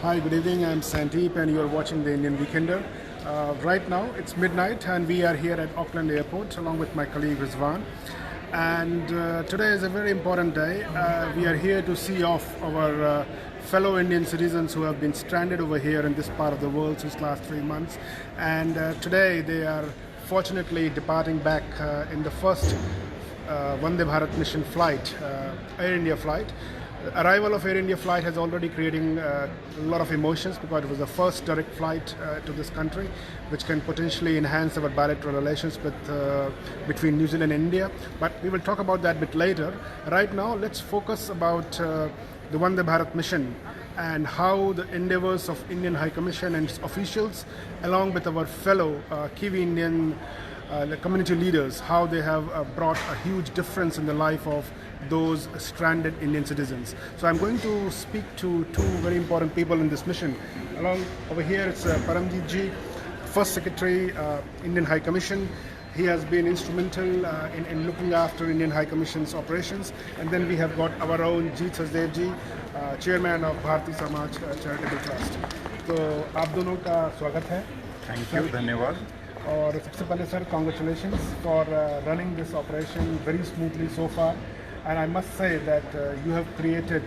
Hi, good evening. I'm Sandeep, and you're watching the Indian Weekender. Right now, it's midnight, and we are here at Auckland Airport along with my colleague Rizwan. And today is a very important day. We are here to see off our fellow Indian citizens who have been stranded over here in this part of the world since last 3 months. And today, they are fortunately departing back in the first Vande Bharat mission flight, Air India flight. Arrival of Air India flight has already creating a lot of emotions because it was the first direct flight to this country, which can potentially enhance our bilateral relations between New Zealand and India. But we will talk about that a bit later. Right now, let's focus about the Vande Bharat mission and how the endeavors of Indian High Commission and its officials, along with our fellow Kiwi Indian the community leaders, how they have brought a huge difference in the life of those stranded Indian citizens. So I'm going to speak to two very important people in this mission. Along over here, it's Paramjit Ji, First Secretary, Indian High Commission. He has been instrumental in looking after Indian High Commission's operations. And then we have got our own Jeet Sachdev Ji, Chairman of Bharati Samaj Charitable Trust. तो आप दोनों का स्वागत है. Thank you, धन्यवाद. और सबसे पहले sir congratulations for running this operation very smoothly so far, and I must say that you have created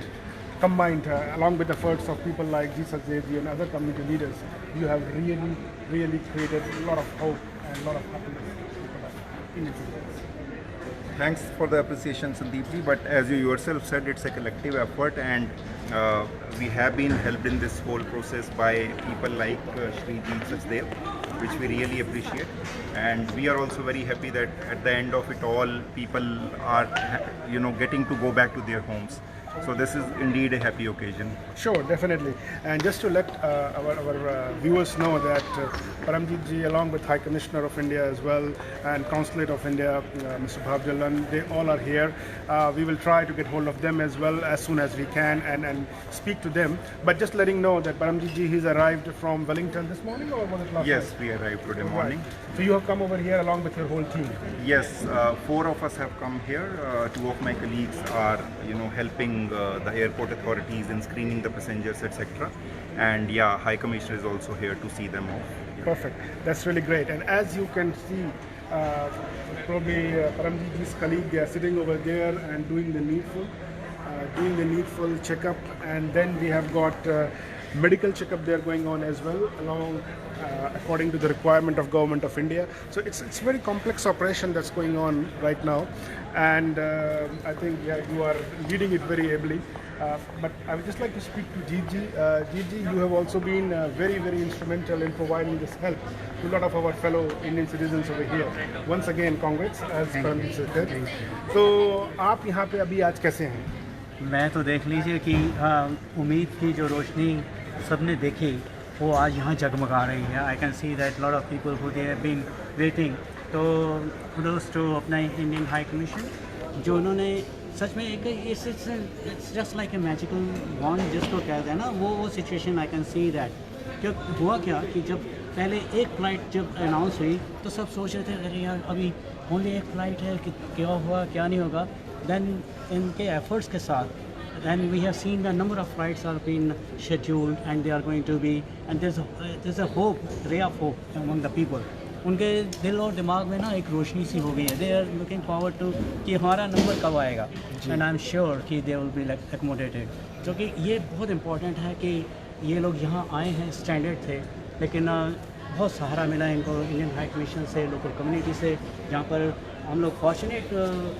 combined along with efforts of people like Jeet Sachdev Ji and other community leaders, you have really created a lot of hope and a lot of happiness in Indian citizens. Thanks for the appreciation, Sandeep ji. But as you yourself said, it's a collective effort, and we have been helped in this whole process by people like Shri Jeet Sachdev, which we really appreciate. And we are also very happy that at the end of it all, people are, getting to go back to their homes. So this is indeed a happy occasion. Sure, definitely. And just to let our viewers know that Paramjit Ji, along with High Commissioner of India as well, and Consulate of India, Mr. Bhav Jallan, they all are here. We will try to get hold of them as well as soon as we can and speak to them. But just letting know that Paramjit Ji, he's arrived from Wellington this morning, or was it last Yes, night? we arrived today morning. Right. So you have come over here along with your whole team. Yes, 4 of us have come here. 2 of my colleagues are, helping the airport authorities in screening the passengers, etc. And yeah, High Commissioner is also here to see them off. Perfect. That's really great. And as you can see, probably Paramjit Ji's colleague, they are sitting over there and doing the needful checkup. And then we have got medical checkup there going on as well, along according to the requirement of Government of India. So it's a very complex operation that's going on right now, and I think you are leading it very ably. But I would just like to speak to Jeet Ji. Jeet Ji, you have also been very instrumental in providing this help to a lot of our fellow Indian citizens over here. Once again, congrats, as Paramjit said. तो आप यहाँ पे अभी आज कैसे हैं? मैं तो देख लीजिए कि उम्मीद की जो रोशनी सबने देखी वो आज यहाँ जगमगा रही है. I can see that lot of people who they have been waiting. तो कुडोस टू अपना इंडियन हाई कमीशन जो उन्होंने सच में एक it's just like a magical wand जिसको कहते हैं ना, वो situation I can see that. क्यों हुआ क्या कि जब पहले एक फ़्लाइट जब अनाउंस हुई तो सब सोच रहे थे अरे यार अभी ओनली एक फ़्लाइट है कि क्या हुआ क्या नहीं होगा. Then इनके efforts के साथ then we have seen the number of flights are being scheduled and they are going to be, and there's a hope, ray of hope among the people. उनके दिल और दिमाग में ना एक रोशनी सी हो गई है. They are looking forward to कि हमारा नंबर कब आएगा, and I'm sure कि they will be like accommodated. क्योंकि ये बहुत important है कि ये लोग यहाँ आए हैं, स्टैंडर्ड थे, लेकिन बहुत सहारा मिला इनको इंडियन हाई कमीशन से, लोकल कम्युनिटी से, जहाँ पर हम लोग फॉर्चुनेट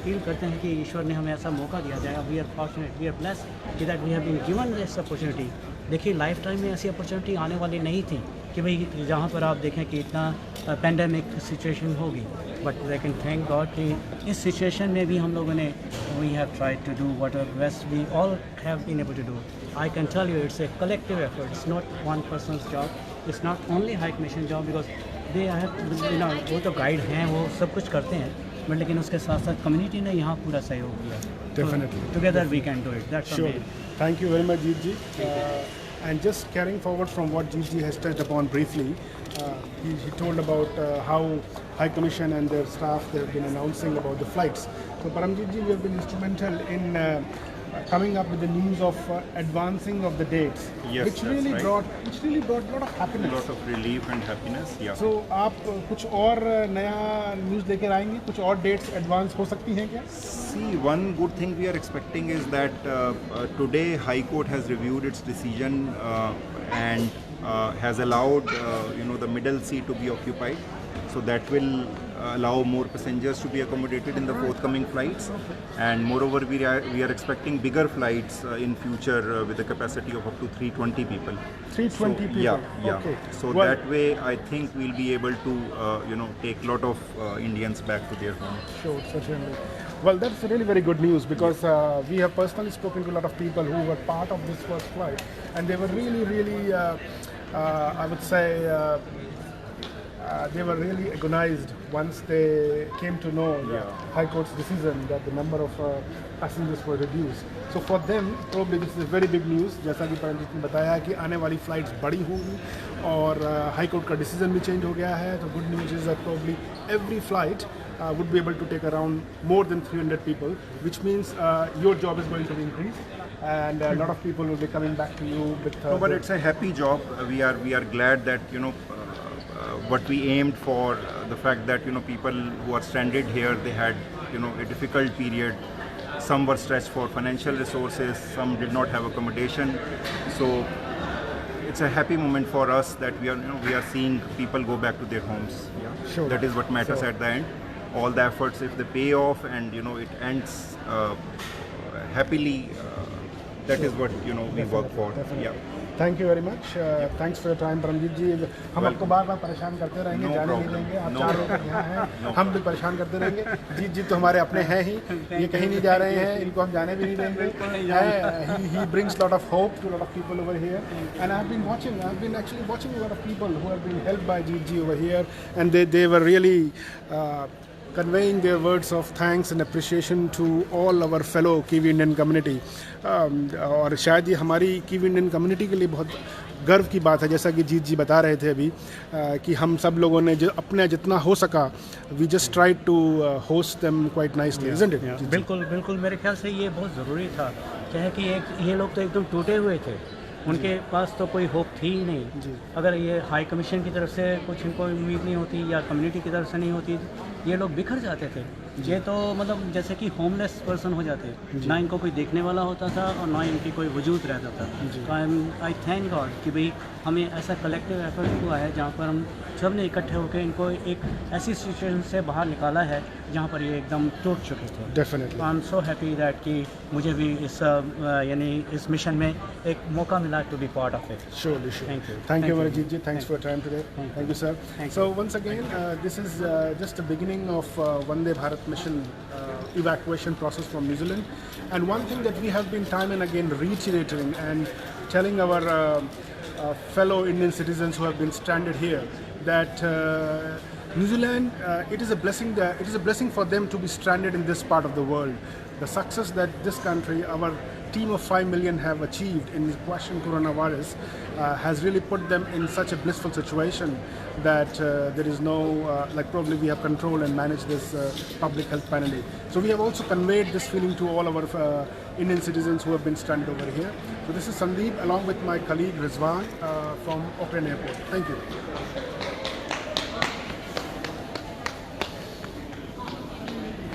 फील करते हैं कि ईश्वर ने हमें ऐसा मौका दिया जाएगा. We are fortunate, we are blessed कि that we have been given this opportunity. देखिए लाइफ टाइम में ऐसी अपॉर्चुनिटी आने वाली नहीं थी कि भाई जहाँ पर आप देखें कि इतना पेंडेमिक सिचुएशन होगी. But we can thank God कि इस सिचुएशन में भी हम लोगों ने we have tried to do whatever best we all have been able to do. I can tell you it's a collective effort. It's not one person's job. It's not only high commission job because they have वो तो guide हैं, वो सब कुछ करते हैं, but लेकिन उसके साथ साथ कम्युनिटी ने यहाँ पूरा सहयोग दिया. Definitely. Together we can do it. That's Sure. amazing. Thank you very much, Jeet Ji. And just carrying forward from what Jeet Ji has touched upon briefly, he told about how High Commission and their staff, they have been announcing about the flights. So Paramjit Ji, you have been instrumental in coming up with the news of advancing of the dates, Yes, which that's really right. brought a lot of A happiness. lot of relief and happiness. Yeah. So आप कुछ और नया news लेकर आएंगे, कुछ और dates advance हो सकती हैं क्या? See, one good thing we are expecting is that today High Court has reviewed its decision and has allowed the middle seat to be occupied. So that will allow more passengers to be accommodated in the forthcoming flights. And moreover, we are expecting bigger flights in future with a capacity of up to 320 people. 320 people. Yeah. Okay. So Well, that way, I think we'll be able to take a lot of Indians back to their homes. Sure, certainly. Well, that's really very good news because we have personally spoken to a lot of people who were part of this first flight, and they were really, I would say, they were really agonized once they came to know the High Court's decision that the number of passengers were reduced. So for them, probably this is very big news. जैसा कि पंडित ने बताया कि आने वाली flights बड़ी होंगी और हाई कोर्ट का डिसीजन भी चेंज हो गया है. तो good news is that probably every flight would be able to take around more than 300 people, which means your job is going to be increased, and a lot of people will be coming back to you with. No, but it's a happy job. We are glad that what we aimed for, the fact that people who are stranded here, they had a difficult period. Some were stretched for financial resources, some did not have accommodation. So it's a happy moment for us that we are seeing people go back to their homes. Yeah. Sure. That is what matters So- at the end. All the efforts, if they pay off and it ends happily, that is what we work for. Yeah. Thank you very much. Thanks for your time Paramjit ji. हम आपको बार बार परेशान करते रहेंगे, No जाने नहीं problem. देंगे. आप No 4 problem. लोग यहाँ हैं, No हम भी परेशान करते रहेंगे. जीत जी तो हमारे अपने हैं ही, ये कहीं नहीं जा रहे हैं, इनको हम जाने भी नहीं देंगे. He brings lot of hope to a lot of people over here, and I've been actually watching a lot of people who have been helped by Jeet ji over here, and they were really conveying their words of thanks and appreciation to all our fellow Kiwi Indian community. और शायद ये हमारी Kiwi Indian community के लिए बहुत गर्व की बात है, जैसा कि जीत जी बता रहे थे अभी कि हम सब लोगों ने जो अपने जितना हो सका, we just tried to host them quite nicely, isn't it? जीत जी? बिल्कुल बिल्कुल, मेरे ख्याल से ये बहुत ज़रूरी था. क्या है कि ये लोग तो एकदम टूटे हुए थे, उनके पास तो कोई होप थी ही नहीं. अगर ये हाई कमीशन की तरफ से कुछ इनको उम्मीद नहीं होती या कम्युनिटी की तरफ से नहीं होती, ये लोग बिखर जाते थे. ये तो मतलब जैसे कि होमलेस पर्सन हो जाते, ना इनको कोई देखने वाला होता था और ना इनकी कोई वजूद रहता था. तो आई थैंक गॉड कि भाई हमें ऐसा कलेक्टिव एफर्ट हुआ है जहाँ पर हम सब ने इकट्ठे होकर इनको एक ऐसी सिचुएशन से बाहर निकाला है जहाँ पर ये एकदम टूट चुके थे. Definitely. I am so happy that कि मुझे भी इस यानी इस मिशन में एक मौका मिला to be part of it. Surely. Thank you. Thank you, Thank you. Jeet ji. Thanks for your time today. Thank you, sir. Thank So once again, this is just the beginning of Vande Bharat mission evacuation process from New Zealand. And one thing that we have been time and again reiterating and telling our fellow Indian citizens who have been stranded here that New Zealand, it is a blessing. It is a blessing for them to be stranded in this part of the world. The success that this country, our team of 5 million have achieved in quashing coronavirus has really put them in such a blissful situation that there is no, probably we have control and manage this public health pandemic. So we have also conveyed this feeling to all our Indian citizens who have been stranded over here. So this is Sandeep along with my colleague Rizwan from Auckland Airport. Thank you.